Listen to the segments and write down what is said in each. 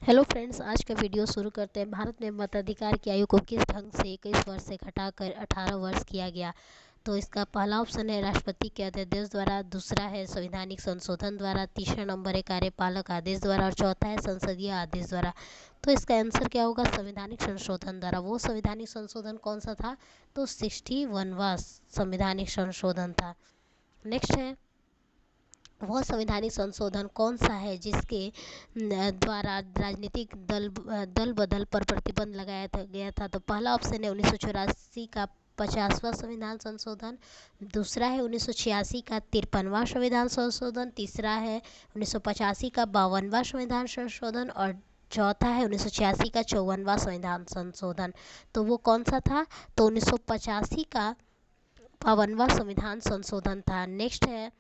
Hello friends, आज का video शुरू करते हैं। भारत में मताधिकार की आयु को किस ढंग से 21 वर्ष से घटाकर 18 वर्ष किया गया? तो इसका पहला ऑप्शन है राष्ट्रपति के अध्यादेश द्वारा, दूसरा है संवैधानिक संशोधन द्वारा, तीसरा नंबर है कार्यपालक आदेश द्वारा और चौथा है संसदीय आदेश द्वारा। तो इसका आंसर क्या होगा? संवैधानिक संशोधन द्वारा। वो संवैधानिक संशोधन कौन सा था? तो 61वां संवैधानिक संशोधन था। नेक्स्ट है, वह संवैधानिक संशोधन कौन सा है जिसके द्वारा राजनीतिक दल बदल पर प्रतिबंध लगाया गया था? तो पहला ऑप्शन है 1984 का 50वां संविधान संशोधन, दूसरा है 1986 का 53वां संविधान संशोधन, तीसरा है 1985 का 52वां संविधान संशोधन और चौथा है 1986 का 54वां संविधान संशोधन। तो वो कौन सा था? तो 1985 का 52वां संविधान संशोधन था। नेक्स्ट है,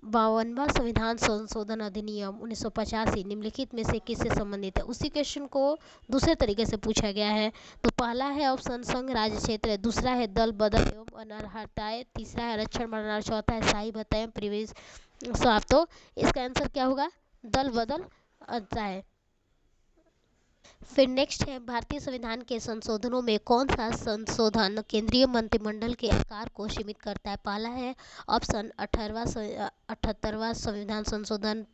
52वां संविधान संशोधन अधिनियम 1985 निम्नलिखित में से किससे संबंधित है? उसी क्वेश्चन को दूसरे तरीके से पूछा गया है। तो पहला है ऑप्शन संघ राज्य क्षेत्र, दूसरा है दल बदल एवं अनर्हताएं, तीसरा है आरक्षण बढ़ाना, चौथा है स्थायी भत्ता एवं परिवेश स्वास्थ्य। तो इसका आंसर क्या होगा? दल बदल अध्याय। फिर नेक्स्ट है, भारतीय संविधान के संशोधनों में कौन सा संशोधन केंद्रीय मंत्रिमंडल के अधिकार को सीमित करता है? पहला है ऑप्शन 78वां संविधान संशोधन,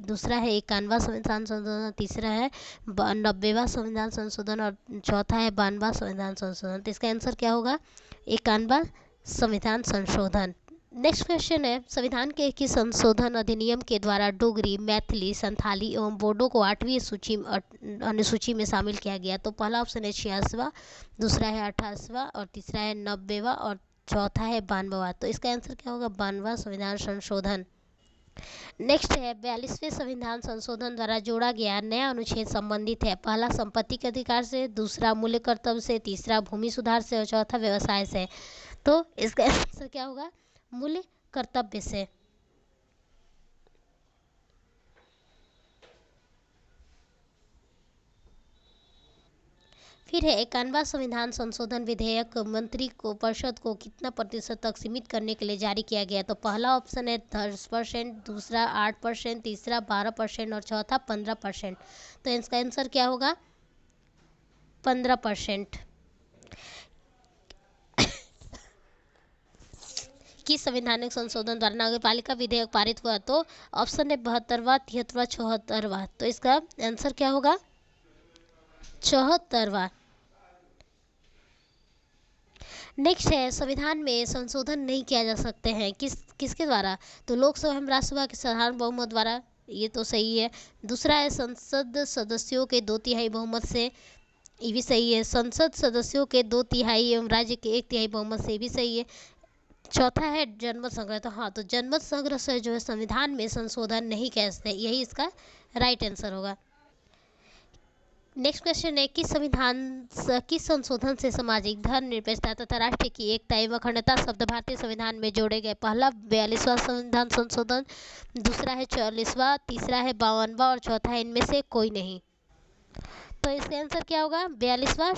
दूसरा है 51वां संविधान संशोधन, तीसरा है 90वां संविधान संशोधन और चौथा है 92वां संविधान संशोधन। तो इसका आंसर क्या होगा? 51वां संविधान संशोधन। नेक्स्ट क्वेश्चन है, संविधान के किस संशोधन अधिनियम के द्वारा डोगरी, मैथिली, संथाली एवं बोडो को 8वीं अनुसूची में शामिल किया गया? तो पहला ऑप्शन है 86वां, दूसरा है 88वां और तीसरा है 90वां और चौथा है 92वां। तो इसका आंसर क्या होगा? 92वां संविधान संशोधन। नेक्स्ट है, 42वें संविधान संशोधन द्वारा जोड़ा गया नया अनुच्छेद संबंधित है? पहला संपत्ति के अधिकार से, दूसरा मूल्य कर्तव्य से, तीसरा भूमि सुधार से और चौथा व्यवसाय से। तो इसका आंसर क्या होगा? मूल्य कर्तव्य से। फिर है, 51वां संविधान संशोधन विधेयक मंत्री को परिषद को कितना प्रतिशत तक सीमित करने के लिए जारी किया गया? तो पहला ऑप्शन है 10%, दूसरा 8%, तीसरा 12% और चौथा 15%। तो इसका आंसर क्या होगा? 15%। किस संवैधानिक संशोधन द्वारा नगरपालिका विधेयक पारित हुआ? तो ऑप्शन है 72वां, 73वां, 74वां। तो इसका आंसर क्या होगा? 74वां। नेक्स्ट है, संविधान में संशोधन नहीं किया जा सकते हैं किसके द्वारा? तो लोकसभा एवं राज्यसभा के साधारण बहुमत द्वारा, ये तो सही है। दूसरा है संसद सदस्यों के 2/3 बहुमत से, ये भी सही है। संसद सदस्यों के 2/3 एवं राज्य के 1/3 बहुमत से, ये भी सही है। चौथा है जनमत संग्रह। तो हाँ, तो जनमत संग्रह से जो है संविधान में संशोधन नहीं कह सकते, यही इसका राइट आंसर होगा। नेक्स्ट क्वेश्चन है, किस संशोधन से सामाजिक, धर्मनिरपेक्षता तथा राष्ट्र की एकता एवं अखंडता शब्द भारतीय संविधान में जोड़े गए? पहला 42वां संविधान संशोधन, दूसरा है 44वां, तीसरा है 52वां और चौथा है इनमें से कोई नहीं। तो इसका आंसर क्या होगा? 42वां